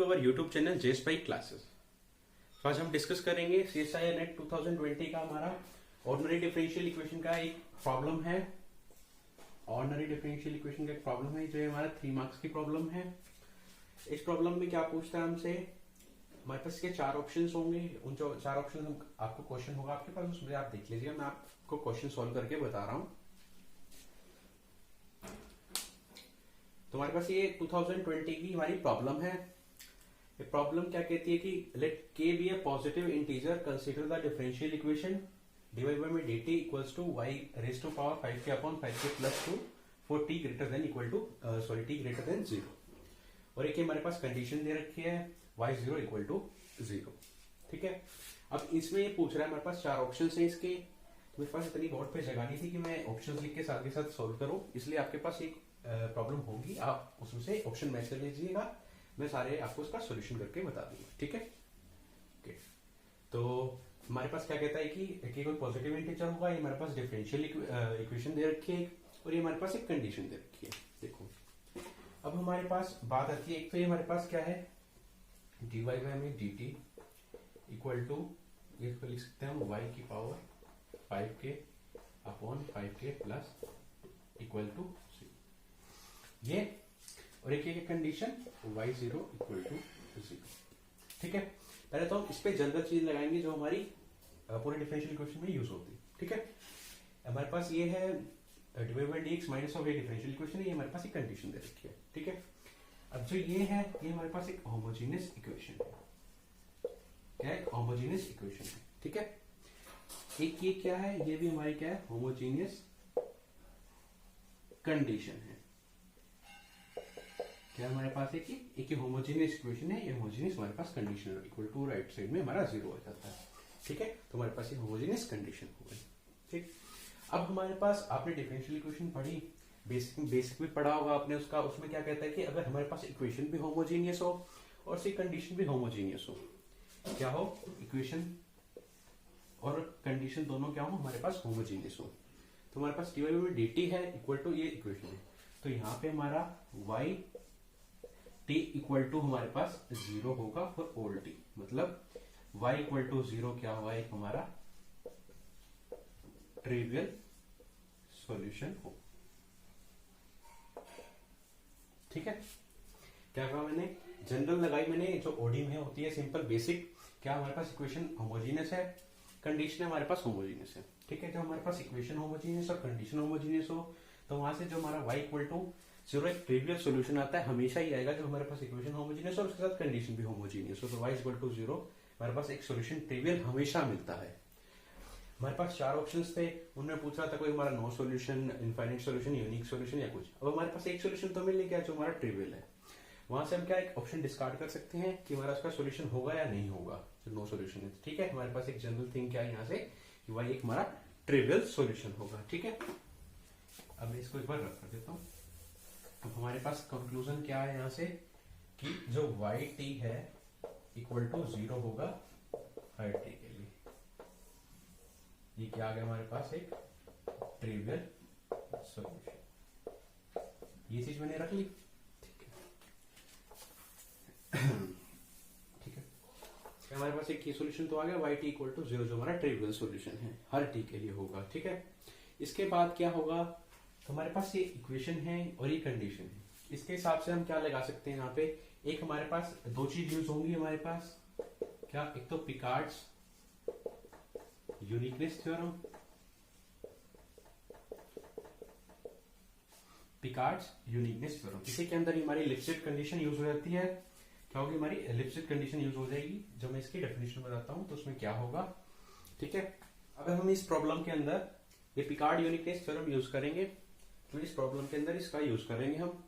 To our YouTube channel जेएसपाई classes. तो आज हम डिस्कस करेंगे सीएसआईआर नेट 2020 का हमारा ऑर्डिनरी डिफरेंशियल इक्वेशन का एक प्रॉब्लम है। ऑर्डिनरी डिफरेंशियल इक्वेशन का एक प्रॉब्लम है जो हमारा 3 मार्क्स की प्रॉब्लम है। इस प्रॉब्लम में क्या पूछता है हमसे, हमारे पास के 4 ऑप्शंस होंगे। उन जो 4 ऑप्शन आपको क्वेश्चन होगा आपके पास, उसमें आप देख लीजिएगा। मैं आपको क्वेश्चन सॉल्व करके बता रहा हूं। तो हमारे पास ये 2020 की हमारी प्रॉब्लम है। ये प्रॉब्लम क्या कहती है कि लेट के be a positive integer, consider the differential equation dy by dt equals to y raised to power 5k upon 5k plus 2 for t greater than equal to t greater than 0। और एक हमारे पास condition दे रखी है y0 equal to 0। ठीक है, अब इसमें ये पूछ रहा है हमारे पास 4 ऑप्शन है इसके। तो मेरे पास इतनी बोर्ड पे जगह नहीं थी कि मैं ऑप्शन लिख के साथ के साथ सोल्व करूं, इसलिए आपके पास एक प्रॉब्लम होगी, आप उसमें से ऑप्शन मैच कर लीजिएगा। मैं सारे आपको उसका सॉल्यूशन करके बता दूंगा। ठीक है, ओके। तो हमारे पास क्या कहता है कि कोई पॉजिटिव इंटीजर होगा, ये हमारे पास डिफरेंशियल इक्वेशन दे रखी है और ये हमारे पास एक कंडीशन दे रखी है। देखो, अब हमारे पास बात आती है, एक तो ये हमारे पास क्या है dy by में dt इक्वल टू, इसको लिख सकते हैं हम y की power 5k upon 5k plus equal to ये, और एक कंडीशन y0 इक्वल टू 0। ठीक है, पहले तो हम इस पे जनरल चीज लगाएंगे जो हमारी पूरे डिफरेंशियल इक्वेशन में यूज होती है। ठीक है, हमारे पास ये है divide by dx minus of ये डिफरेंशियल इक्वेशन है, ये हमारे पास एक कंडीशन दे रखी है। ठीक है, अब जो ये है ये हमारे पास एक होमोजेनियस इक्वेशन है। क्या है? होमोजेनियस इक्वेशन है। ठीक है, एक ये क्या है, ये भी हमारी क्या है, होमोजेनियस कंडीशन है। क्या हमारे पास एक होमोजेनियस इक्वेशन है, ये होमोजेनियस हमारे पास कंडीशन है, इक्वल टू राइट साइड में हमारा 0 हो जाता है। ठीक है, तो हमारे पास ये होमोजेनियस कंडीशन हो गई। ठीक, अब हमारे पास आपने डिफरेंशियल इक्वेशन पढ़ी, बेसिक भी पढ़ा होगा आपने उसका। उसमें क्या कहता है कि अगर हमारे पास इक्वेशन भी होमोजेनियस हो और सी कंडीशन भी होमोजेनियस हो, क्या हो, इक्वेशन और कंडीशन दोनों क्या हो, हमारे पास होमोजेनियस हो, तो हमारे पास dy by dt है इक्वल टू ये इक्वेशन है। तो यहाँ पे हमारा y t इक्वल टू हमारे पास 0 होगा फॉर ऑल t, मतलब y इक्वल टू 0 क्या हुआ, एक हमारा ट्रिवियल सॉल्यूशन हो। ठीक है, क्या कहा मैंने, जनरल लगाई मैंने, जो ओडी में होती है सिंपल बेसिक। क्या हमारे पास इक्वेशन होमोजेनियस है, कंडीशन हमारे पास होमोजेनियस है। ठीक है, जब हमारे पास इक्वेशन होमोजेनियस और कंडीशन होमोजेनियस हो तो वहां से जो हमारा y इक्वल टू 0 एक ट्रिवियल सॉल्यूशन आता है, हमेशा ही आएगा जब हमारे पास इक्वेशन होमोजेनियस और उसके साथ कंडीशन भी होमोजेनियस हो। तो y इक्वल टू 0 हमारे पास एक सॉल्यूशन ट्रिवियल हमेशा मिलता है। हमारे पास 4 ऑप्शंस थे, उनमें पूछ रहा था कोई हमारा no solution, infinite solution, unique solution या कुछ। अब हमारे पास एक सॉल्यूशन तो मिल गया जो हमारा ट्रिवियल है। वहां से हम क्या एक ऑप्शन डिस्कार्ड कर सकते हैं कि हमारा उसका सॉल्यूशन होगा या नहीं होगा, जो नो सॉल्यूशन है। ठीक है, हमारे पास एक जनरल थिंग क्या है यहाँ से कि y एक हमारा ट्रिवियल सॉल्यूशन होगा। ठीक है, अब मैं इसको एक बार रख कर देता हूँ। अब हमारे पास कंक्लूजन क्या है यहाँ से कि जो y t है इक्वल टू 0 होगा हर t के लिए। ये क्या आ गया हमारे पास, एक ट्रिवियल सॉल्यूशन। ये चीज मैंने रख ली। ठीक है, ठीक है, हमारे पास एक सॉल्यूशन तो आ गया y t इक्वल टू 0 जो हमारा ट्रिवियल सॉल्यूशन है, हर t के लिए होगा। ठीक है, इसके बाद क्या होगा, तो हमारे पास ये इक्वेशन है और ये कंडीशन है। इसके हिसाब से हम क्या लगा सकते हैं यहाँ पे, एक हमारे पास 2 चीज यूज होंगी हमारे पास, क्या, एक तो Picard's uniqueness theorem, Picard's uniqueness theorem. इसी के अंदर हमारी लिप्सिट कंडीशन यूज हो जाती है। क्या होगी, हमारी लिप्सिट कंडीशन यूज हो जाएगी। जब मैं इसकी डेफिनेशन बताता हूं तो उसमें क्या होगा। ठीक है, अगर हम इस प्रॉब्लम के अंदर ये पिकार्ड यूनिकनेस थ्योरम यूज करेंगे, तो इस प्रॉब्लम के अंदर इसका यूज करेंगे हम,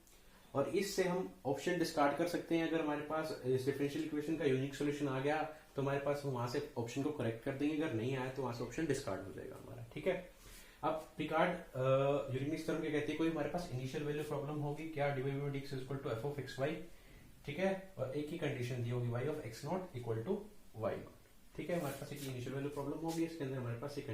और इससे हम ऑप्शन डिस्कार्ड कर सकते हैं। अगर हमारे पास डिफरेंशियल इक्वेशन का यूनिक सॉल्यूशन आ गया तो हमारे पास वहां से ऑप्शन को करेक्ट कर देंगे, अगर नहीं आया तो वहां से ऑप्शन डिस्कार्ड हो जाएगा हमारा। ठीक है, अब पिकार्ड यूनिकनेस थ्योरम क्या कहती है, कोई हमारे पास इनिशियल वैल्यू प्रॉब्लम होगी, क्या dy by dx equal to f of xy। ठीक है, और एक ही कंडीशन दी होगी y of x not equal to y not. ठीक है, हमारे पास एक इनिशियल वैल्यू प्रॉब्लम होगी, इसके अंदर हमारे पास एक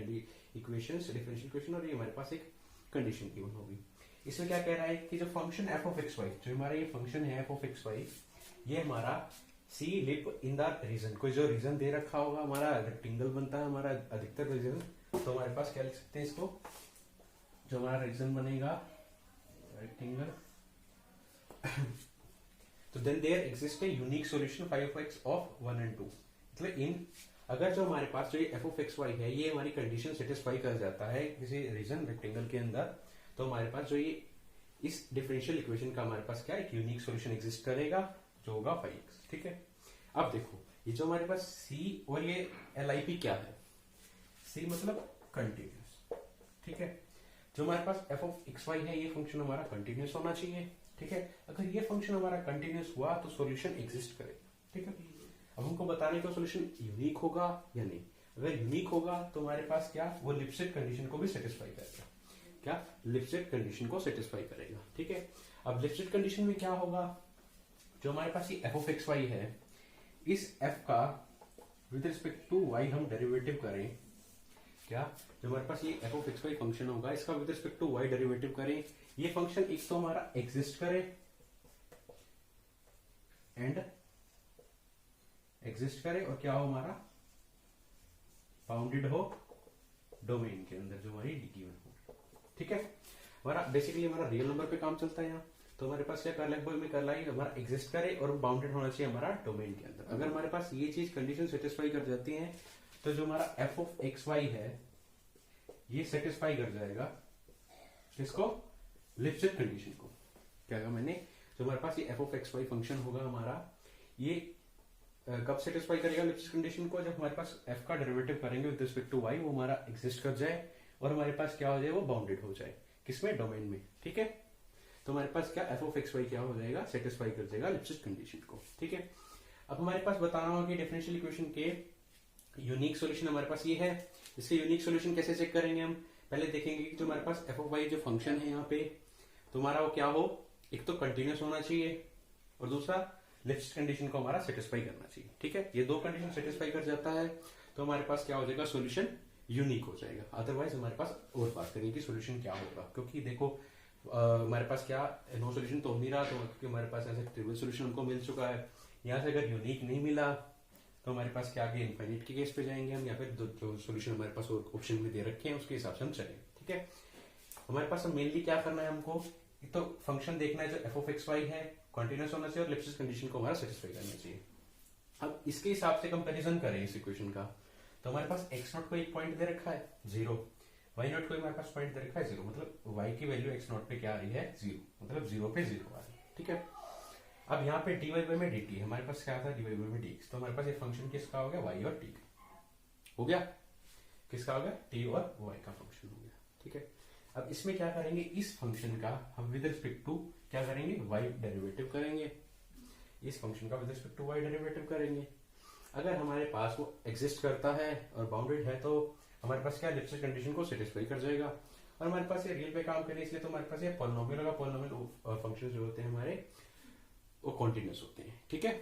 इक्वेशंस डिफरेंशियल इक्वेशन और ये हमारे पास एक कंडीशन गिवन होगी। इसमें क्या कह रहा है कि जो फंक्शन f of xy, जो हमारा ये फंक्शन है f of xy, ये हमारा सी लिप इन द रीजन, कोई जो रीजन दे रखा होगा, हमारा रेक्टेंगल बनता है हमारा अधिकतर रीजन, तो हमारे पास क्या लिख सकते हैं इसको, जो हमारा रीजन बनेगा रेक्टेंगल, तो then there exist a unique solution phi of x of 1 and 2, मतलब इन अगर जो हमारे पास जो ये एफ ऑफ एक्स वाई है ये हमारी कंडीशन सेटिस्फाई कर जाता है किसी रीजन रेक्टेंगल के अंदर, तो हमारे पास जो ये इस डिफरेंशियल इक्वेशन का हमारे पास क्या एक यूनिक सॉल्यूशन एग्जिस्ट करेगा जो होगा फाई एक्स। ठीक है, अब देखो ये जो हमारे पास सी और ये LIP क्या है, सी मतलब कंटिन्यूस। ठीक है, जो हमारे पास एफ ऑफ एक्स वाई है ये फंक्शन हमारा कंटिन्यूस होना चाहिए। ठीक है, अगर ये फंक्शन हमारा कंटिन्यूस हुआ तो सॉल्यूशन एग्जिस्ट करेगा। ठीक है, अब हमको बताने का सॉल्यूशन यूनिक होगा या नहीं, अगर यूनिक होगा तो हमारे पास क्या वो लिप्सिट कंडीशन को भी सेटिस्फाई करेगा, क्या लिप्सिट कंडीशन को सेटिस्फाई करेगा। ठीक है, अब लिप्सिट कंडीशन में क्या होगा, जो हमारे पास ये एफ ऑफ एक्स वाई है इस एफ का विद रिस्पेक्ट टू वाई हम डेरिवेटिव करें, क्या जो हमारे पास ये f of x y function होगा इसका with respect to y derivative करें, ये फंक्शन एक तो हमारा एग्जिस्ट करे एंड एग्जिस्ट करे और क्या हो हमारा बाउंडेड हो डोमेन के अंदर जो हमारी गिवन हो। ठीक है, हमारा बेसिकली हमारा रियल नंबर पे काम चलता है यहाँ, तो हमारे पास क्या कर लगभग में कर लाई हमारा एग्जिस्ट करे और बाउंडेड होना चाहिए हमारा डोमेन के अंदर। अगर हमारे पास ये चीज कंडीशन सेटिस्फाई कर जाती है तो जो हमारा एफ ऑफ एक्स वाई है ये सेटिस्फाई कर जाएगा इसको लिप्सिट कंडीशन को। क्या कहा मैंने, जो हमारे पास ये f of x y function होगा हमारा ये कब सेटिस्फाई करेगा लिप्सिट कंडीशन को, जब हमारे पास एफ का डेरिवेटिव करेंगे विद रिस्पेक्ट टू वाई वो हमारा एग्जिस्ट कर जाए और हमारे पास क्या हो जाए वो बाउंडेड हो जाए किसमें डोमेन में। ठीक है, तो हमारे पास क्या एफ ऑफ एक्स वाई क्या हो जाएगा सेटिस्फाई कर जाएगा लिप्सिट कंडीशन को। ठीक है, अब हमारे पास बताना होगा कि डिफरेंशियल इक्वेशन के यूनिक सॉल्यूशन हमारे पास ये है, इसके यूनिक सॉल्यूशन कैसे चेक करेंगे हम, पहले देखेंगे कि जो हमारे पास एफ ऑफ वाई जो फंक्शन है यहाँ पे तो हमारा वो क्या हो, एक तो कंटिन्यूस होना चाहिए और दूसरा लिप्सिट कंडीशन को हमारा सेटिस्फाई करना चाहिए। ठीक है, ये दो कंडीशन सेटिस्फाई कर जाता है तो हमारे पास क्या हो जाएगा सॉल्यूशन यूनिक हो जाएगा, अदरवाइज हमारे पास और बात करेंगे कि सॉल्यूशन क्या होगा, क्योंकि देखो हमारे पास क्या नो सॉल्यूशन तो हो नहीं रहा, तो क्योंकि हमारे पास ऐसे ट्रिवियल सॉल्यूशन हमको मिल चुका है, यहाँ से अगर यूनिक नहीं मिला तो हमारे पास क्या आगे इनफाइनाइट के केस पे जाएंगे हम, या फिर जो सॉल्यूशन हमारे पास ऑप्शन में दे रखे हैं उसके हिसाब से हम चलेंगे। ठीक है, हमारे पास मेनली क्या करना है हमको, एक तो फंक्शन देखना है जो एफ ऑफ एक्स वाई है कंटिन्यूस होना चाहिए और लिप्सिट कंडीशन को हमारा सेटिस्फाई करना चाहिए। अब इसके हिसाब से कंपैरिजन करें इस इक्वेशन का, तो हमारे पास एक्स नॉट को एक पॉइंट दे रखा है 0, वाई नॉट को हमारे पास पॉइंट दे रखा है 0, मतलब वाई की वैल्यू एक्स नॉट पे क्या आ रही है 0, मतलब 0 पे 0 आ रही है। ठीक है, अब यहाँ पे डी वाई बाई में डी टी हमारे पास क्या था डी वाई बाई में डी एक्स, तो हमारे पास ये फंक्शन किसका हो गया वाई और टी का हो गया, किसका हो गया टी और वाई का फंक्शन हो गया। ठीक है, अब इसमें क्या करेंगे इस फंक्शन का हम विद रिस्पेक्ट टू क्या करेंगे वाई डेरिवेटिव करेंगे, इस फंक्शन का with respect to y derivative करेंगे। अगर हमारे पास वो एग्जिस्ट करता है और बाउंडेड है तो हमारे पास क्या लिप्सिट कंडीशन को सेटिस्फाई कर जाएगा, और हमारे पास ये रियल पे काम करे इसलिए तो हमारे पास ये पॉलिनोमियल होगा, पॉलिनोमियल फंक्शन जो होते हैं हमारे वो कॉन्टिन्यूस होते हैं। ठीक है,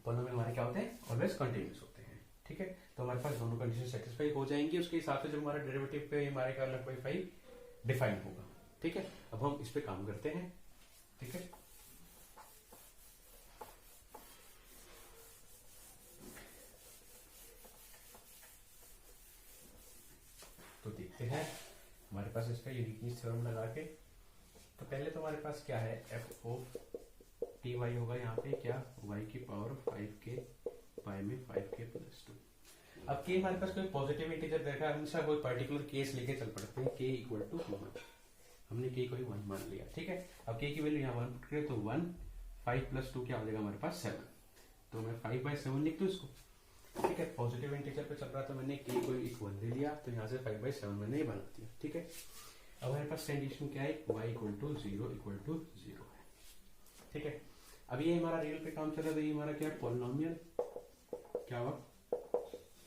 पॉलिनोमियल हमारे क्या होते हैं ऑलवेज कंटिन्यूस होते हैं। ठीक है, तो हमारे पास दोनों कंडीशन सेटिस्फाई हो जाएंगी, उसके हिसाब से जो हमारा डेरिवेटिव पे हमारे का लगभग फाई डिफाइन होगा। ठीक है, अब हम इस पे काम करते हैं। ठीक है, तो देखते हैं हमारे पास इसका यूनिकनेस थ्योरम लगा के, तो पहले तो हमारे पास क्या है एफ ऑफ टी वाई होगा यहाँ पे क्या वाई की पावर 5k वाई में 5k + 2। अब के हमारे पास कोई पॉजिटिव इंटीजर देखा, हमेशा कोई पर्टिकुलर केस लेके चल पड़ते हैं, k = 1, हमने k को 1 मान लिया। ठीक है, अब k की वैल्यू यहाँ 1 पुट करें तो 1, 5 + 2 क्या हो जाएगा हमारे पास 7, तो मैं 5/7 लिख दूं इसको। ठीक है, पॉजिटिव इंटीजर पे चल रहा था मैंने k को 1 ले लिया तो यहाँ से 5/7 मैंने ये बना दिया। ठीक है, अब हमारे पास कंडीशन क्या है y = 0 है। ठीक है, अब ये हमारा रियल पे काम चल रहा है, ये हमारा क्या पॉलिनोमियल क्या हुआ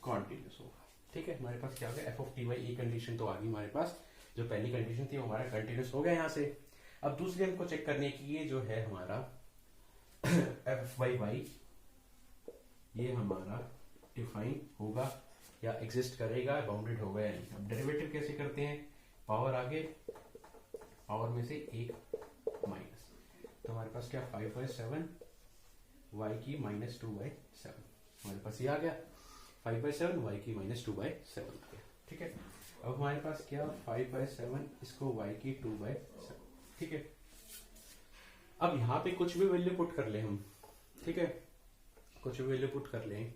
कॉन्टिन्यूस होगा। ठीक है, हमारे पास क्या हो गया एफ ऑफ टी वाई, एक कंडीशन तो आ गई हमारे पास, जो पहली कंडीशन थी वो हमारा कंटिन्यूस हो गया यहाँ से। अब दूसरी हमको चेक करने की ये जो है हमारा एफ वाई वाई ये हमारा डिफाइन होगा या एग्जिस्ट करेगा बाउंडेड होगा या नहीं। अब डेरिवेटिव कैसे करते हैं, पावर आगे पावर में से 1 माइनस, तो हमारे पास क्या 5/7 y की माइनस 2/7, हमारे पास ये आ गया 5/7 y की माइनस 2/7 आ गया। ठीक है, अब हमारे पास क्या 5/7 इसको y की 2/7। ठीक है, अब यहाँ पे कुछ भी वैल्यू पुट कर ले हम, ठीक है, कुछ भी वैल्यू पुट कर लें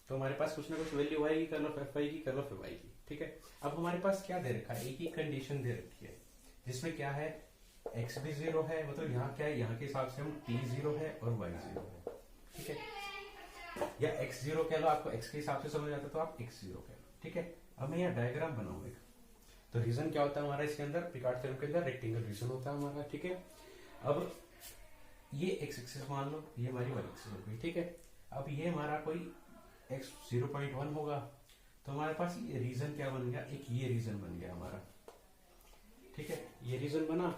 तो हमारे पास कुछ ना कुछ वैल्यू आएगी कर्ल ऑफ एफ वाई की, कर्ल ऑफ वाई की। ठीक है, अब हमारे पास क्या दे रखा है, एक ही कंडीशन दे रखी है जिसमें क्या है x भी 0 है, मतलब यहाँ क्या है, यहाँ के हिसाब से हम t 0 है और y 0 है। ठीक है, या x 0 कह लो, आपको x के हिसाब से समझ आता तो आप x 0 कह लो। ठीक है, अब मैं यहाँ डायग्राम बनाऊंगा एक, तो रीजन क्या होता है हमारा इसके अंदर, पिकार्ड थ्योरम के अंदर रेक्टेंगल रीजन होता है हमारा। ठीक है, अब ये x एक्सिस मान लो, ये हमारी y एक्सिस हो गई। ठीक है, अब ये हमारा कोई x 0.1 होगा, तो हमारे पास ये रीजन क्या बन गया, एक ये रीजन बन गया हमारा। ठीक है, ये रीजन बना,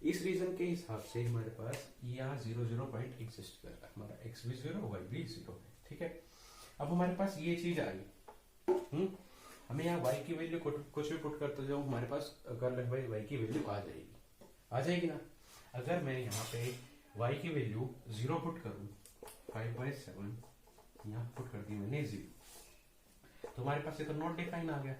इस रीजन के हिसाब से हमारे पास यहाँ 0 पॉइंट एग्जिस्ट कर रहा है, हमारा x भी 0 y भी 0 है। ठीक है, अब हमारे पास ये चीज आई, हमें यहाँ y की वैल्यू कुछ भी पुट करते जाओ, हमारे पास कर्ल ऑफ y की वैल्यू आ जाएगी ना। अगर मैं यहाँ पे y की वैल्यू 0 पुट करूँ, 5/7 यहाँ पुट कर दी मैंने 0, तो हमारे पास ये तो नॉट डिफाइन आ गया।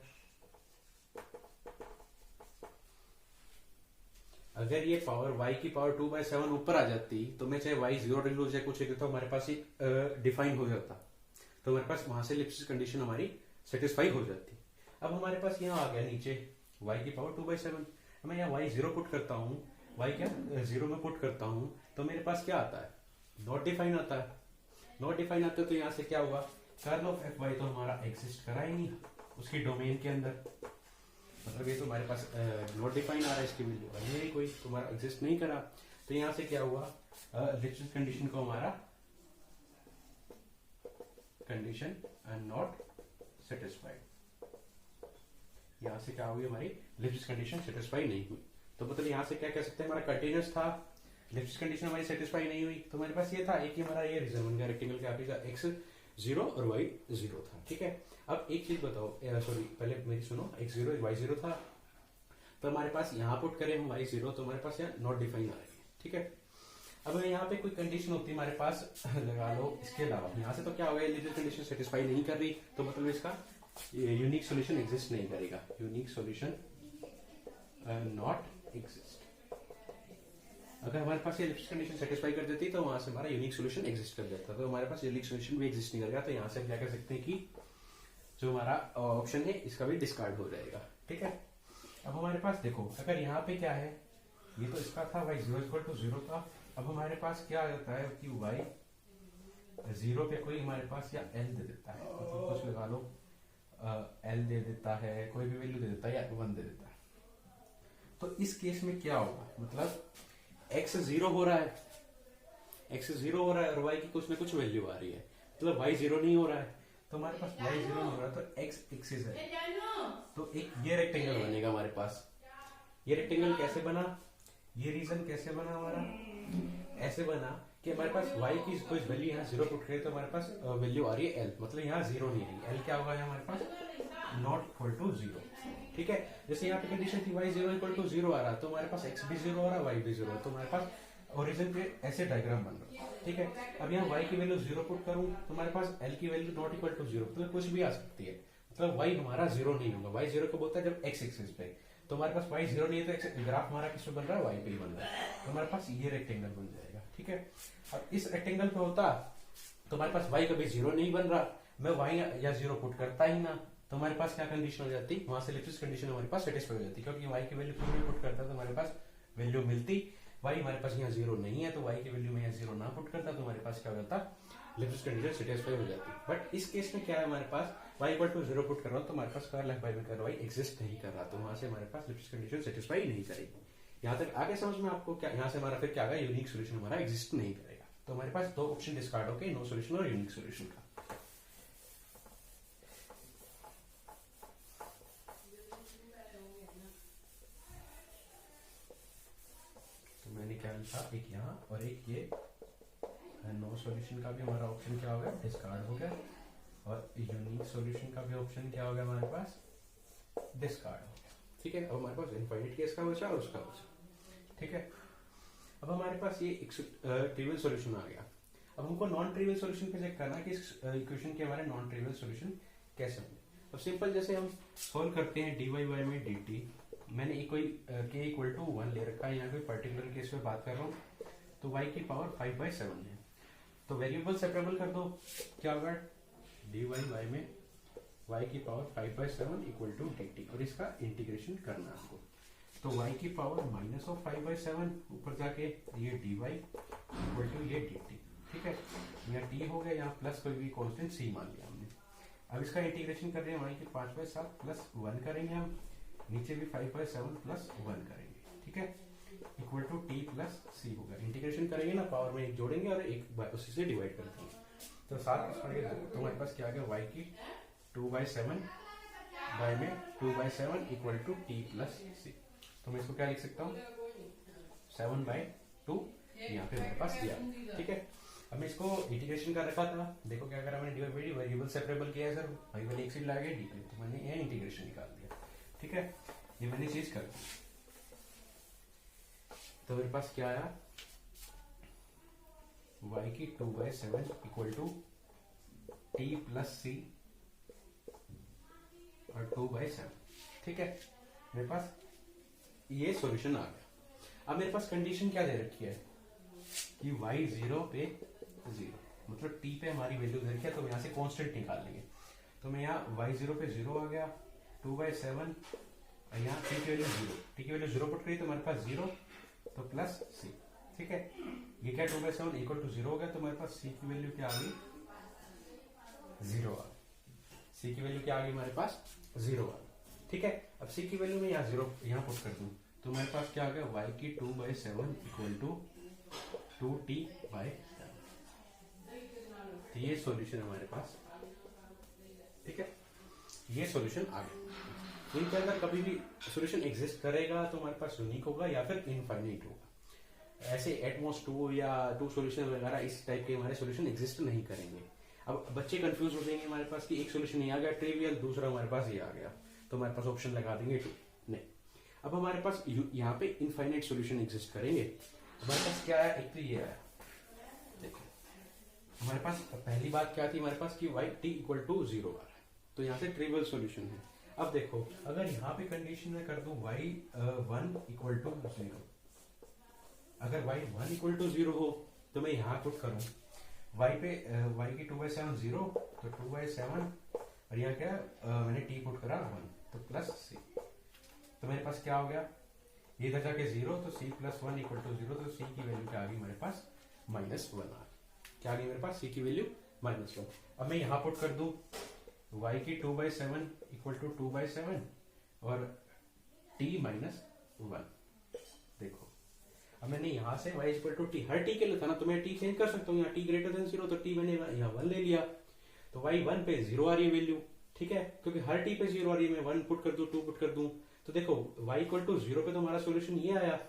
अगर ये पावर y की पावर 2/7 ऊपर आ जाती तो मैं चाहे y 0 रख लूं चाहे कुछ तो हमारे पास एक डिफाइन हो जाता, तो हमारे पास वहां से लिप्सिस कंडीशन हमारी सेटिस्फाई हो जाती। अब हमारे पास यहाँ आ गया नीचे y की पावर 2/7, मैं यहाँ y 0 पुट करता हूँ, y क्या 0 में पुट करता हूँ, तो मेरे पास क्या आता है, नॉट डिफाइन आता है। नॉट डिफाइन आता है तो यहाँ से क्या हुआ, कर्ल ऑफ एफ वाई तो हमारा एग्जिस्ट करा ही नहीं उसकी डोमेन के अंदर, मतलब ये तो हमारे पास नॉट डिफाइन आ रहा है, इसकी वैल्यू है नहीं कोई, तुम्हारा एग्जिस्ट नहीं करा। तो यहाँ से क्या हुआ, लिप्सिस कंडीशन को हमारा कंडीशन नॉट सेटिस्फाइड, यहाँ से क्या हुई, हमारी लिप्सिस कंडीशन सेटिस्फाई नहीं हुई। तो मतलब यहाँ से क्या कह सकते हैं, हमारा कंटिन्यूस था, लिप्सिस कंडीशन हमारी सेटिस्फाई नहीं हुई, तो हमारे पास ये था, एक ही हमारा ये रीजन बन गया रेक्टेंगल का, आपका x 0 और y 0 था। ठीक है, अब एक चीज बताओ, सॉरी पहले मेरी सुनो, x 0 y 0 था, तो हमारे पास यहाँ पुट करें हम y 0, तो हमारे पास यहाँ नॉट डिफाइन आ रही है। ठीक है, अब यहाँ पे कोई कंडीशन होती है हमारे पास लगा लो, इसके अलावा यहाँ से तो क्या होगा, लिमिट कंडीशन सेटिस्फाई नहीं कर रही, तो मतलब इसका यूनिक सॉल्यूशन एग्जिस्ट नहीं करेगा, यूनिक सॉल्यूशन नॉट एग्जिस्ट। अगर हमारे पास ये लिप्सिस कंडीशन सेटिस्फाई कर देती तो वहां से हमारा यूनिक सॉल्यूशन एग्जिस्ट कर जाता, तो हमारे पास यूनिक सॉल्यूशन भी एग्जिस्ट नहीं करेगा, तो यहाँ से हम क्या कर सकते हैं कि जो हमारा ऑप्शन है इसका भी डिस्कार्ड हो जाएगा। ठीक है, अब हमारे पास देखो, अगर यहाँ पे क्या है, ये तो इसका था y 0 था, अब हमारे पास क्या आ जाता है कि y 0 पे कोई हमारे पास या l दे देता है, मतलब कुछ लगा लो l दे देता है, कोई भी वैल्यू दे देता है या 1 दे देता है, तो इस केस में क्या होगा, मतलब x 0 हो रहा है, x 0 हो रहा है और y की कुछ ना कुछ वैल्यू आ रही है, मतलब y 0 नहीं हो रहा है, तो हमारे पास y 0 नहीं हो रहा, तो x एक्सिस है, तो एक ये रेक्टेंगल बनेगा हमारे पास। ये रेक्टेंगल कैसे बना, ये रीजन कैसे बना हमारा, ऐसे बना कि हमारे पास y की कोई वैल्यू यहाँ 0 पुट करें तो हमारे पास वैल्यू आ रही है l, मतलब यहाँ 0 नहीं है, l क्या होगा हमारे पास नॉट इक्वल टू 0। ठीक है, जैसे यहाँ पे कंडीशन थी y 0 इक्वल टू 0 आ रहा, तो हमारे पास x भी 0 हो रहा, y भी 0, तो हमारे पास ओरिजिन पे ऐसे डायग्राम बन रहा है। ठीक है, अब यहाँ y की वैल्यू 0 पुट करूं तो हमारे पास l की वैल्यू नॉट इक्वल टू 0, तो कुछ भी आ सकती है, मतलब y हमारा 0 नहीं होगा, y 0 कब होता है जब x एक्सिस पे, तो हमारे पास y 0 नहीं है, तो ग्राफ हमारा किस पे बन रहा है, y पे ही बन रहा है, तो हमारे पास ये रेक्टेंगल बन जाएगा। ठीक है, अब इस रेक्टेंगल पे होता तो हमारे पास y कभी 0 नहीं बन रहा, मैं y या 0 पुट करता ही ना, तो हमारे पास क्या कंडीशन हो जाती, वहां से लिप्सिस कंडीशन हमारे पास सेटिस्फाई हो जाती, क्योंकि y की वैल्यू कुछ भी पुट करता तो हमारे पास वैल्यू मिलती, y हमारे पास यहाँ 0 नहीं है, तो y की वैल्यू में यहाँ 0 ना पुट करता तो हमारे पास क्या हो जाता, लिप्सिस कंडीशन सेटिस्फाई हो जाती। बट इस केस में क्या है, हमारे पास y इक्वल टू 0 पुट कर रहा हूँ तो हमारे पास कर्ल ऑफ y में कर्ल y एग्जिस्ट नहीं कर रहा, तो वहां से हमारे पास लिप्सिस कंडीशन सेटिस्फाई नहीं करेगी। यहाँ तक आगे समझ में आपको, क्या यहाँ से हमारा फिर क्या आएगा, यूनिक सोल्यूशन हमारा एग्जिस्ट नहीं करेगा, तो हमारे पास दो ऑप्शन डिस्कार्ड हो गए, नो सोल्यूशन और यूनिक सोल्यूशन का। तो मैंने क्या लिखा, एक यहाँ और एक ये, नो सॉल्यूशन का भी हमारा ऑप्शन क्या हो गया, डिस्कार्ड हो गया, और यूनिक सॉल्यूशन का भी ऑप्शन क्या हो गया हमारे पास, डिस्कार्ड हो गया। ठीक है, अब हमारे पास इनफाइनाइट केस का बचा और उसका बचा। ठीक है, अब हमारे पास ये एक ट्रिवियल सॉल्यूशन आ गया। अब हमको नॉन ट्रिवियल सोल्यूशन पे चेक करना है कि इस इक्वेशन के हमारे नॉन ट्रिवियल सोल्यूशन कैसे होंगे। अब सिंपल जैसे हम सोल्व करते हैं dy y में dt, मैंने एक कोई k इक्वल टू 1 ले रखा है, यहाँ कोई पर्टिकुलर केस में बात कर रहा हूँ, तो y की पावर 5/7 है, तो वेरिएबल सेपरेबल कर दो, क्या होगा dy y में y की पावर 5/7 इक्वल टू dt, और इसका इंटीग्रेशन करना है आपको, तो y की पावर माइनस ऑफ 5/7 ऊपर जाके ये dy इक्वल टू ये dt, ठीक है, यहाँ t हो गया, यहाँ प्लस कोई भी कांस्टेंट c मान लिया हमने। अब इसका इंटीग्रेशन कर रहे हैं, y की 5/7 प्लस 1 करेंगे हम, नीचे भी 5/7 प्लस 1 करेंगे, ठीक है, इक्वल टू टी प्लस सी होगा। इंटीग्रेशन करेंगे ना, पावर में एक जोड़ेंगे और एक उसी से डिवाइड कर देंगे, तो 7 तो हमारे पास क्या आ गया, y की 2/7 y में 2/7 इक्वल टू टी प्लस सी। तो मैं इसको क्या लिख सकता हूँ 7/2, यहाँ पे मेरे पास दिया, ठीक है। अब मैं इसको इंटीग्रेशन कर रखा था, देखो क्या करा मैंने, डिवाइड बाई वेरिएबल सेपरेबल किया है सर, y वाली एक साइड ला गया डी, तो मैंने ये इंटीग्रेशन निकाल दिया, ठीक है, ये मैंने चीज कर दी। तो मेरे पास क्या आया, y की 2/7 इक्वल टू टी प्लस सी और 2/7, ठीक है, मेरे पास ये सॉल्यूशन आ गया। अब मेरे पास कंडीशन क्या दे रखी है कि y 0 पे 0, मतलब t पे हमारी वैल्यू दे रखी है, तो यहाँ से कांस्टेंट निकाल लेंगे, तो मैं यहाँ y 0 पे 0 आ गया, 2/7, यहाँ t की वैल्यू 0, t की वैल्यू 0 पुट करी तो हमारे पास 0, तो प्लस c, ठीक है, ये क्या 2/7 इक्वल टू 0 हो गया, तो हमारे पास c की वैल्यू क्या आ गई 0 आ गई, c की वैल्यू क्या आ गई हमारे पास 0 आ गई, ठीक है। अब c की वैल्यू में यहाँ 0 यहाँ पुट कर दूं, तो मेरे पास क्या आ गया, y की 2/7 इक्वल टू 2t/7, तो ये सॉल्यूशन है हमारे पास, ठीक है, ये सॉल्यूशन आ गया। इनके अंदर कभी भी सॉल्यूशन एग्जिस्ट करेगा तो हमारे पास यूनिक होगा या फिर इनफाइनाइट होगा, ऐसे एटमोस्ट 2 या 2 सॉल्यूशन वगैरह इस टाइप के हमारे सॉल्यूशन एग्जिस्ट नहीं करेंगे। अब बच्चे कंफ्यूज हो जाएंगे हमारे पास कि एक सॉल्यूशन ये आ गया ट्रिवियल, दूसरा हमारे पास ये आ गया, तो हमारे पास ऑप्शन लगा देंगे 2, नहीं, अब हमारे पास यहाँ पे इनफाइनाइट सॉल्यूशन एग्जिस्ट करेंगे। हमारे पास क्या आया, एक तो ये आया, देखो हमारे पास पहली बात क्या थी हमारे पास कि y t इक्वल टू 0 आ रहा है, तो यहाँ से ट्रिवियल सॉल्यूशन है। अब देखो अगर यहाँ पे कंडीशन में कर दूं y 1 इक्वल टू 0, अगर y 1 इक्वल टू 0 हो तो मैं यहाँ पुट करूं y पे y की 2/7 0, तो 2/7 और यहाँ क्या मैंने t पुट करा 1, तो प्लस c, तो मेरे पास क्या हो गया, ये इधर जाके 0, तो c प्लस 1 इक्वल टू 0, तो c की वैल्यू क्या आ गई मेरे पास -1 आ गई, क्या आ गई मेरे पास c की वैल्यू -1। अब मैं यहाँ पुट कर दूं y की 2/7 इक्वल टू 2/7 और t -1, देखो अब मैंने यहाँ से y इक्वल टू t, हर t के लिए था ना, तो मैं t चेंज कर सकता हूँ, यहाँ t ग्रेटर देन 0, तो t मैंने यहाँ 1 ले लिया, तो y 1 पे 0 आ रही है वैल्यू, ठीक है, क्योंकि हर t पे 0 आ रही है, मैं 1 पुट कर दूं 2 पुट कर दूं, तो देखो y इक्वल टू 0 पे तो हमारा सोल्यूशन ये आया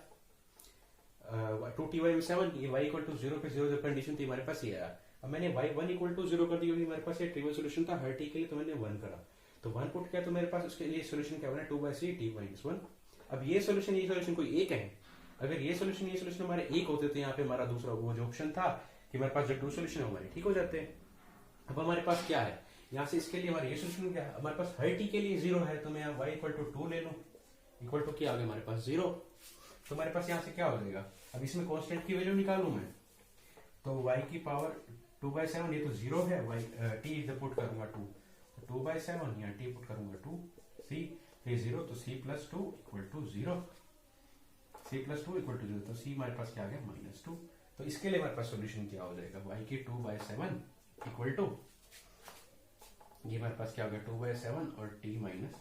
2t/7, ये y इक्वल टू 0 पे 0 जो कंडीशन थी हमारे पास ये आया। अब मैंने y 1 इक्वल टू 0 कर दी, क्योंकि मेरे पास ये ट्रिवियल सोल्यूशन था हर t के लिए, तो मैंने 1 करा, तो 1 पुट किया, तो मेरे पास उसके लिए सोल्यूशन क्या बना 2/3 t-1। अब ये सोल्यूशन कोई एक है, अगर ये सोल्यूशन हमारे एक होते तो यहाँ पे हमारा दूसरा वो जो ऑप्शन था कि हमारे पास जो 2 सोल्यूशन है हमारे ठीक हो जाते हैं। अब हमारे पास क्या है, यहाँ से इसके लिए हमारे ये सोल्यूशन क्या है, हमारे पास हर t के लिए 0 है, तो मैं यहाँ y इक्वल टू 2 ले लूँ, इक्वल टू क्या आ गया हमारे पास 0, तो हमारे पास यहाँ से क्या हो जाएगा, अब इसमें कांस्टेंट की वैल्यू निकालूं मैं, तो y की पावर 2/7, ये तो 0 है, y t इधर पुट करूंगा 2, तो 2/7 यहाँ t पुट करूंगा 2, c ये 0, तो c plus 2 equal to 0, c plus 2 equal to 0, तो c हमारे पास क्या आ गया -2, तो इसके लिए हमारे पास सोल्यूशन क्या हो जाएगा, y की 2/7 इक्वल टू ये हमारे पास क्या हो गया 2/7 और t माइनस,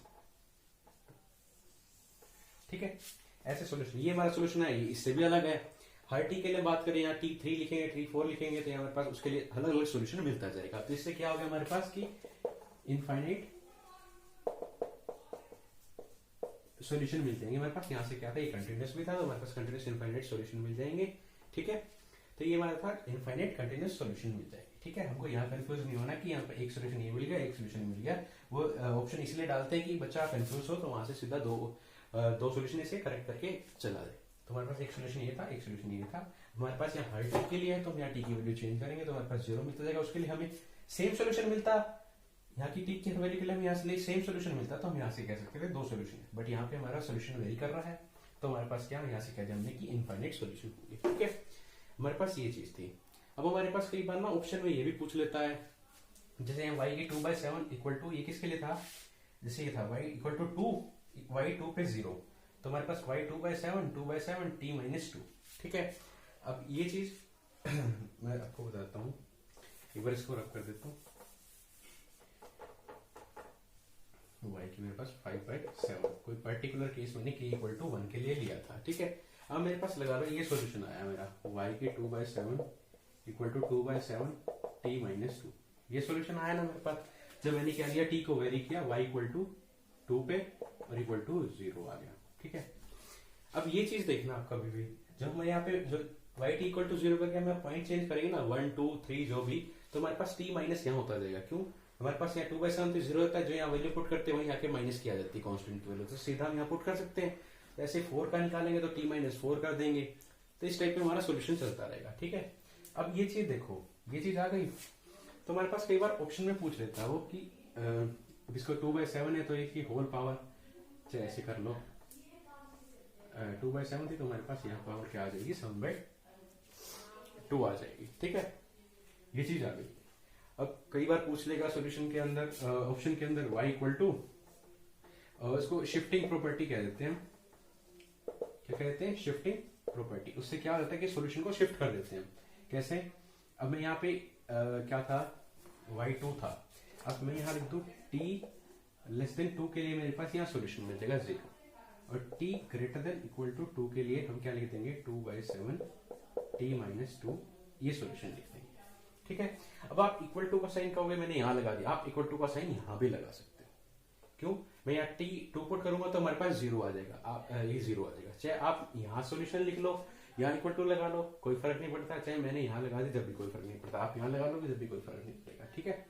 ठीक है, ऐसे सोल्यूशन, ये हमारा सोल्यूशन है, इससे भी अलग है। हर t के लिए बात करें, यहाँ t3 लिखेंगे t4 लिखेंगे, तो हमारे पास उसके लिए अलग अलग सोल्यूशन मिलता जाएगा। तो इससे क्या हो गया हमारे पास कि इनफाइनाइट सोल्यूशन मिल जाएंगे हमारे पास। यहाँ से क्या था, ये कंटिन्यूस भी था, तो हमारे पास कंटिन्यूस इनफाइनाइट सोल्यूशन मिल जाएंगे, ठीक है, तो ये हमारा था इनफाइनाइट कंटिन्यूस सोल्यूशन मिल जाएंगे, ठीक है। हमको यहाँ कंफ्यूज नहीं होना कि यहाँ पे एक सोल्यूशन ये मिल गया एक सोल्यूशन मिल गया, वो ऑप्शन इसलिए डालते हैं कि बच्चा कंफ्यूज हो, तो वहां से सीधा दो सोल्यूशन इसे करेक्ट करके चला दे। तो हमारे पास एक सोल्यूशन ये था, एक सोल्यूशन ये था। हमारे पास यहाँ हर टी के लिए है तो हम यहाँ टी की वैल्यू चेंज करेंगे तो हमारे पास 0 मिलता जाएगा। उसके लिए हमें सेम सोल्यूशन मिलता, यहाँ की टी की वैल्यू के लिए हम यहाँ से सेम सोल्यूशन मिलता तो हम यहाँ से कह सकते थे 2 सोल्यूशन, बट यहाँ पे हमारा सोल्यूशन वेरी कर रहा है तो हमारे पास क्या, यहाँ से कह दिया हमने कि इनफाइनाइट सोल्यूशन होगी। ठीक है, हमारे पास ये चीज थी। अब हमारे पास कई बार ना ऑप्शन में ये भी पूछ लेता है, जैसे y की 2/7 इक्वल टू, ये किसके लिए था, जैसे ये था y इक्वल टू 2, y 2 पे 0, तो हमारे पास y 2/7 t माइनस 2। ठीक है, अब ये चीज मैं आपको बताता हूँ, एक बार इसको रब कर देता हूँ। y की मेरे पास 5/7, कोई पर्टिकुलर केस मैंने k इक्वल टू 1 के लिए लिया था। ठीक है, अब मेरे पास लगा लो ये सॉल्यूशन आया मेरा, y की 2/7 इक्वल टू 2/7 t माइनस 2, ये सॉल्यूशन आया ना मेरे पास। जब मैंने क्या लिया, t को वेरी किया, y इक्वल टू 2 पे और इक्वल टू 0 आ गया। ठीक है, अब ये चीज देखना आप कभी भी, जब मैं यहाँ पे जो y t इक्वल टू 0 करके मैं पॉइंट चेंज करेंगे ना 1 2 3 जो भी, तो हमारे पास t माइनस यहाँ होता जाएगा। क्यों, हमारे पास यहाँ 2/7 0 होता है, जो यहाँ वैल्यू पुट करते हैं वही आके माइनस किया जाती है कांस्टेंट की वैल्यू, तो सीधा हम यहाँ पुट कर सकते हैं। ऐसे 4 का निकालेंगे तो t माइनस 4 कर देंगे, तो इस टाइप में हमारा सोल्यूशन चलता रहेगा। ठीक है, अब ये चीज देखो, ये चीज आ गई, तो हमारे पास कई बार ऑप्शन में पूछ लेता है वो कि इसको 2/7 है तो इसकी होल पावर, चाहे ऐसे कर लो, 2/7 थी तो हमारे पास यहाँ पावर क्या आ जाएगी, 7/2 आ जाएगी। ठीक है, ये चीज आ गई। अब कई बार पूछ लेगा सोल्यूशन के अंदर, ऑप्शन के अंदर y इक्वल टू, इसको शिफ्टिंग प्रॉपर्टी कह देते हैं। क्या कहते हैं, शिफ्टिंग प्रॉपर्टी। उससे क्या होता है कि सॉल्यूशन को शिफ्ट कर देते हैं। कैसे, अब मैं यहाँ पे क्या था, y2 था, अब मैं यहाँ लिख दूं t लेस देन 2 के लिए मेरे पास यहाँ सॉल्यूशन मिल जाएगा 0, और t greater than equal to 2 के लिए हम क्या लिख देंगे, 2/7 t माइनस 2, ये सॉल्यूशन लिख देंगे। ठीक है, अब आप इक्वल टू का साइन कहोगे, मैंने यहाँ लगा दिया, आप इक्वल टू का साइन यहाँ भी लगा सकते हो। क्यों, मैं यहाँ t 2 पुट करूंगा तो हमारे पास 0 आ जाएगा, आप ये 0 आ जाएगा। चाहे आप यहाँ सॉल्यूशन लिख लो, यहाँ इक्वल टू लगा लो, कोई फर्क नहीं पड़ता। चाहे मैंने यहाँ लगा दी जब भी कोई फर्क नहीं पड़ता, आप यहाँ लगा लोगे जब भी कोई फर्क नहीं पड़ेगा। ठीक है,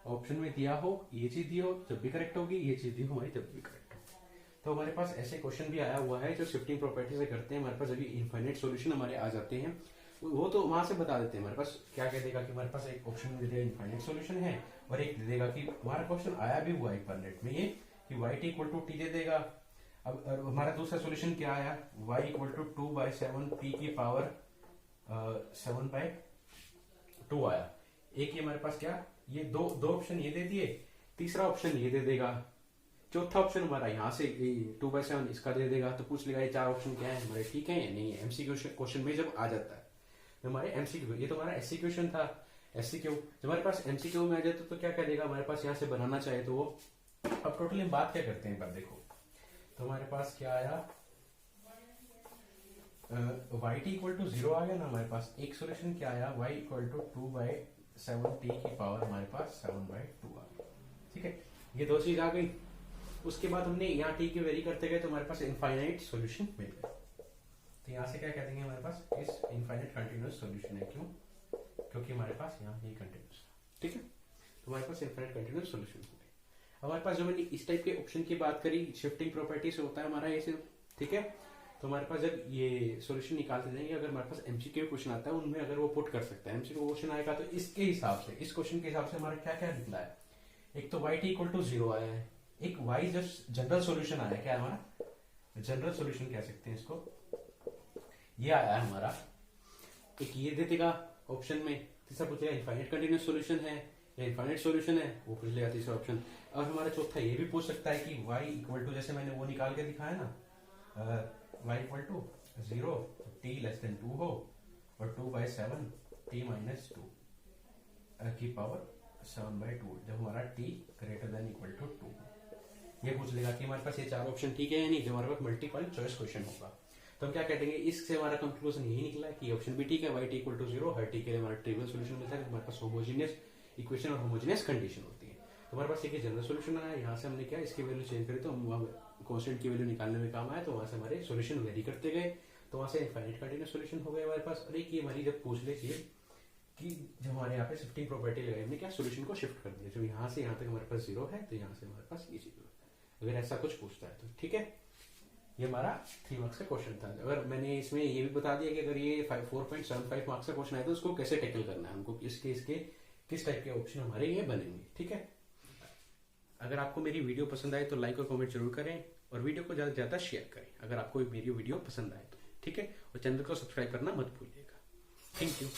ऑप्शन में दिया हो, ये चीज दी हो जब भी करेक्ट होगी, ये चीज दी हो हमारी जब भी करेक्ट होगी। तो हमारे पास ऐसे क्वेश्चन भी आया हुआ है जो शिफ्टिंग प्रॉपर्टी से करते हैं। हमारे पास अभी इनफाइनाइट सॉल्यूशन हमारे आ जाते हैं, वो तो वहां से बता देते हैं। हमारे पास क्या कह देगा कि हमारे पास एक ऑप्शन में दे देगा इनफाइनाइट सॉल्यूशन है, और एक दे देगा कि हमारा क्वेश्चन आया भी हुआ एक बार नेट में, ये कि y t equal to t दे देगा। अब हमारा दूसरा सॉल्यूशन क्या आया, y इक्वल टू 2/7 p की पावर 7/2 आया। एक ये हमारे पास क्या, ये दो ऑप्शन ये दे दिए, तीसरा ऑप्शन ये दे देगा, चौथा ऑप्शन हमारा यहाँ से 2/7 इसका दे देगा। तो पूछ लेगा ये 4 ऑप्शन क्या है हमारे, ठीक है या नहीं है। एमसीक्यू क्वेश्चन में जब आ जाता है तो हमारे एमसीक्यू, ये तो हमारा एससी क्वेश्चन था, एससीक्यू जब हमारे पास एमसीक्यू में आ जाता तो क्या करेगा, हमारे पास यहाँ से बनाना चाहे तो वो, अब टोटली हम बात क्या करते हैं एक बार देखो, तो हमारे पास क्या आया, y t इक्वल टू 0 आ गया ना हमारे पास। एक सोल्यूशन क्या आया, y इक्वल टू 2/7 t की पावर हमारे पास 7/2 आ गया। ठीक है, ये दो चीज आ गई। उसके बाद हमने यहाँ t की वेरी करते गए तो हमारे पास इनफाइनाइट सॉल्यूशन मिल गया। तो यहाँ से क्या कह देंगे, हमारे पास इस इनफाइनाइट कंटिन्यूअस सॉल्यूशन है। क्यों, क्योंकि हमारे पास यहाँ ये कंटिन्यूअस। ठीक है, तो हमारे पास इनफाइनाइट कंटिन्यूअस सॉल्यूशन हो गया। हमारे पास जो मैंने इस टाइप के ऑप्शन की बात करी, शिफ्टिंग प्रॉपर्टी से होता है हमारा ये सिर्फ। ठीक है, तो हमारे पास जब ये सॉल्यूशन निकालते जाएंगे, अगर हमारे पास एमसीक्यू क्वेश्चन आता है उनमें अगर वो पुट कर सकता है, एमसीक्यू क्वेश्चन आएगा तो इसके हिसाब से, इस क्वेश्चन के हिसाब से हमारा क्या क्या निकला है। एक तो y t इक्वल टू 0 आया है, एक y जस्ट जनरल सॉल्यूशन आया है, क्या है हमारा जनरल सॉल्यूशन कह सकते हैं इसको, ये आया है हमारा। एक ये दे देगा ऑप्शन में, तीसरा पूछेगा इनफाइनाइट कंटीन्यूअस सॉल्यूशन है या इनफाइनाइट सॉल्यूशन है, वो पूछ लेगा तीसरा ऑप्शन। और हमारा चौथा ये भी पूछ सकता है कि y इक्वल टू, जैसे मैंने वो निकाल के दिखाया ना, y equal to 0 t less than 2 हो और 2/7 t माइनस 2 की पावर 7/2 जब हमारा t greater than equal to 2। ये पूछ लेगा कि हमारे पास ये 4 ऑप्शन ठीक है या नहीं, जो हमारे पास मल्टीपल चॉइस क्वेश्चन होगा। तो हम क्या कहेंगे, इससे हमारा कंक्लूजन यही निकला है कि ऑप्शन भी ठीक है, y t इक्वल टू 0, हर t के लिए हमारा ट्रिवियल सॉल्यूशन मिलता है। हमारे पास होमोजेनियस इक्वेशन और होमोजेनियस कंडीशन होती है। तो हमारे पास एक जनरल सॉल्यूशन आया, यहाँ से हमने क्या इसकी वैल्यू चेंज करी तो हम कांस्टेंट की वैल्यू निकालने में काम आया, तो वहां से हमारे सॉल्यूशन वेरी करते गए, तो वहां से इनफाइनाइट कंटीन्यूअस सॉल्यूशन हो गया हमारे पास। और एक ये हमारी जब पूछ ले कि जब हमारे यहाँ पे शिफ्टिंग प्रॉपर्टी लगाई, हमने क्या सॉल्यूशन को शिफ्ट कर दिया, जो यहाँ से यहाँ तक हमारे पास 0 है तो यहाँ से हमारे पास ये 0 है, अगर ऐसा कुछ पूछता है तो। ठीक है, ये हमारा 3 मार्क्स का क्वेश्चन था। अगर मैंने इसमें ये भी बता दिया कि अगर ये 4.75 मार्क्स का क्वेश्चन आए तो उसको कैसे टैकल करना है, हमको इसके किस टाइप के ऑप्शन हमारे ये बनेंगे। ठीक है, अगर आपको मेरी वीडियो पसंद आए तो लाइक और कमेंट जरूर करें और वीडियो को ज्यादा से ज्यादा शेयर करें अगर आपको मेरी वीडियो पसंद आए तो। ठीक है, और चैनल को सब्सक्राइब करना मत भूलिएगा। Thank you.